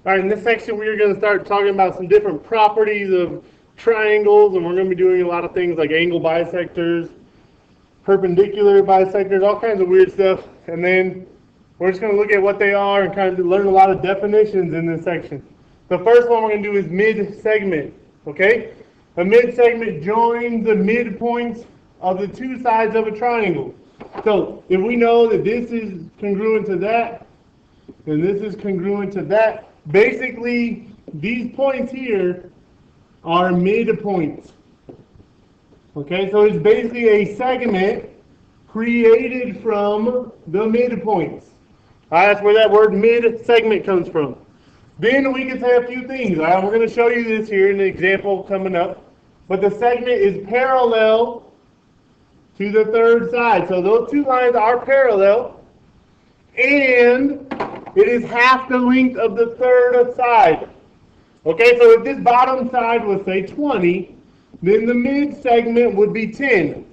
All right, in this section, we're going to start talking about some different properties of triangles, and we're going to be doing a lot of things like angle bisectors, perpendicular bisectors, all kinds of weird stuff. And then we're just going to look at what they are and kind of learn a lot of definitions in this section. The first one we're going to do is mid-segment, okay? A mid-segment joins the midpoints of the two sides of a triangle. So if we know that this is congruent to that, and this is congruent to that, basically these points here are midpoints. Okay, so it's basically a segment created from the midpoints. All right, that's where that word mid-segment comes from. Then we can say a few things. All right, we're going to show you this here in the example coming up. But the segment is parallel to the third side. So those two lines are parallel. And it is half the length of the third side. Okay, so if this bottom side was, say, 20, then the mid-segment would be 10.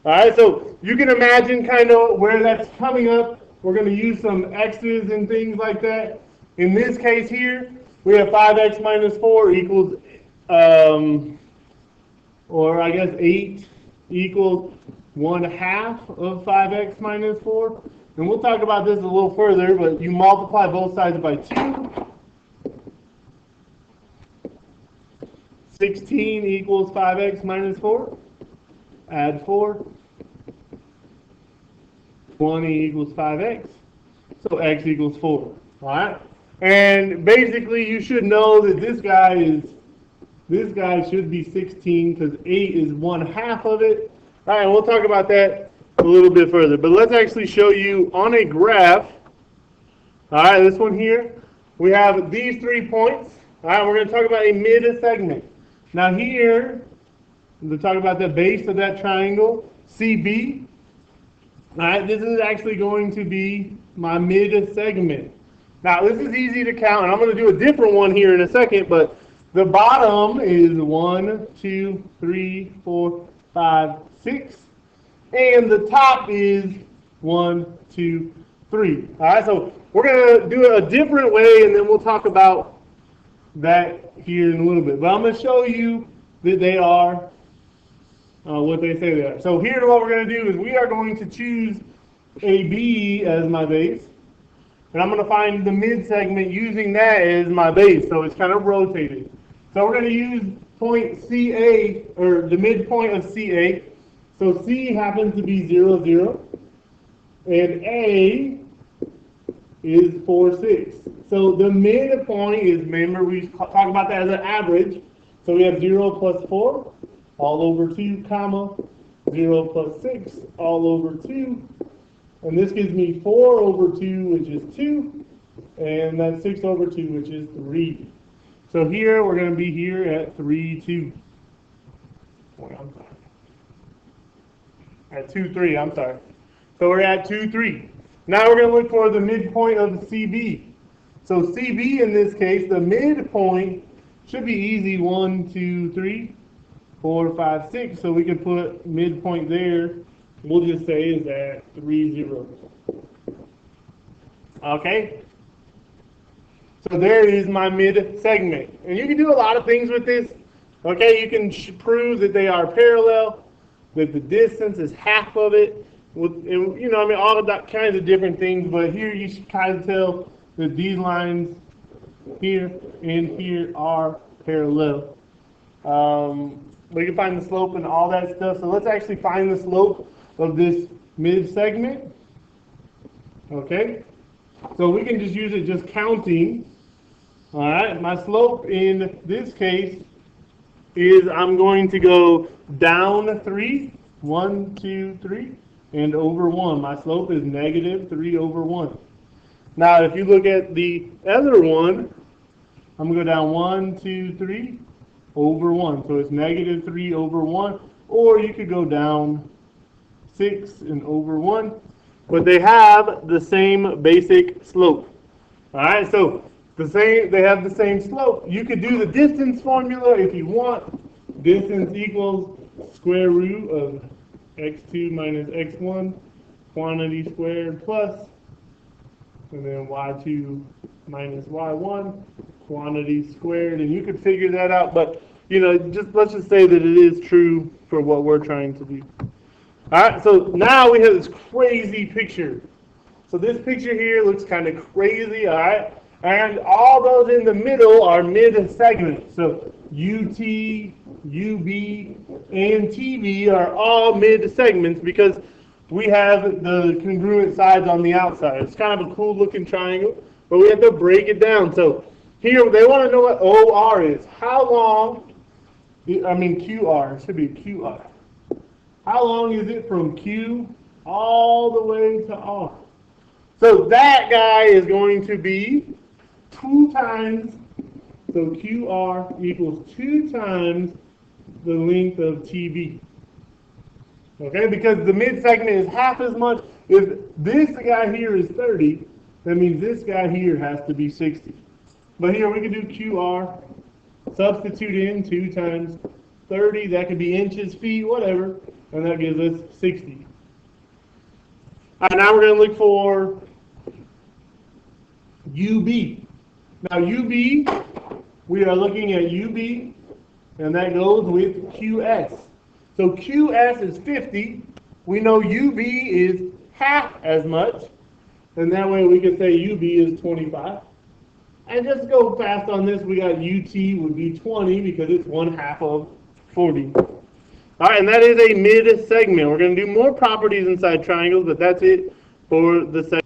All right, so you can imagine kind of where that's coming up. We're going to use some x's and things like that. In this case here, we have 5x minus 4 equals, or I guess 8 equals 1/2 of 5x minus 4. And we'll talk about this a little further, but you multiply both sides by 2. 16 equals 5x minus 4. Add 4. 20 equals 5x. So x equals 4. Alright? And basically you should know that this guy should be 16 because 8 is 1/2 of it. Alright, we'll talk about that a little bit further. But let's actually show you on a graph. Alright, this one here. We have these 3 points. Alright, we're going to talk about a mid-segment. Now here, we'll talk about the base of that triangle, CB. Alright, this is actually going to be my mid-segment. Now this is easy to count, and I'm going to do a different one here in a second, but the bottom is 1, 2, 3, 4, 5, 6. And the top is 1, 2, 3. Alright, so we're going to do it a different way, and then we'll talk about that here in a little bit. But I'm going to show you that they are what they say they are. So here what we're going to do is we are going to choose AB as my base. And I'm going to find the mid-segment using that as my base. So it's kind of rotated. So we're going to use point CA, or the midpoint of CA. So C happens to be 0, 0. And A is 4, 6. So the midpoint is, remember we talk about that as an average. So we have 0 plus 4 all over 2, comma, 0 plus 6 all over 2. And this gives me 4 over 2, which is 2. And that's 6 over 2, which is 3. So here we're going to be here at 3, 2. At 2, 3, I'm sorry. So we're at 2, 3. Now we're going to look for the midpoint of CB. So CB in this case, the midpoint should be easy. 1, 2, 3, 4, 5, 6. So we can put midpoint there. We'll just say is at 3, 0. Okay? So there is my mid-segment. And you can do a lot of things with this. Okay, you can prove that they are parallel, that the distance is half of it. With, you know, I mean, all of that kinds of different things. But here you should kind of tell that these lines here and here are parallel. We can find the slope and all that stuff. So let's actually find the slope of this mid-segment. Okay, so we can just use it just counting. All right, my slope in this case is I'm going to go down 3, 1, 2, 3, and over 1. My slope is negative 3 over 1. Now, if you look at the other one, I'm going to go down 1, 2, 3, over 1. So it's negative 3 over 1. Or you could go down 6 and over 1. But they have the same basic slope. All right, so they have the same slope. You could do the distance formula if you want. Distance equals square root of x2 minus x1, quantity squared plus, and then y2 minus y1 quantity squared, and you could figure that out, but let's just say that it is true for what we're trying to do. All right, so now we have this crazy picture. So this picture here looks kind of crazy, all right? And all those in the middle are mid-segments. So UT, UB, and TV are all mid-segments because we have the congruent sides on the outside. It's kind of a cool looking triangle, but we have to break it down. So here they want to know what OR is. How long, QR, it should be QR. How long is it from Q all the way to R? So that guy is going to be 2 times, so QR equals 2 times the length of TV. Okay, because the mid-segment is half as much. If this guy here is 30, that means this guy here has to be 60. But here we can do QR, substitute in 2 times 30, that could be inches, feet, whatever, and that gives us 60. All right, now we're going to look for UB. Now UB, we are looking at UB, and that goes with QS. So QS is 50. We know UB is half as much, and that way we can say UB is 25. And just go fast on this, we got UT would be 20 because it's 1/2 of 40. All right, and that is a mid-segment. We're going to do more properties inside triangles, but that's it for the segment.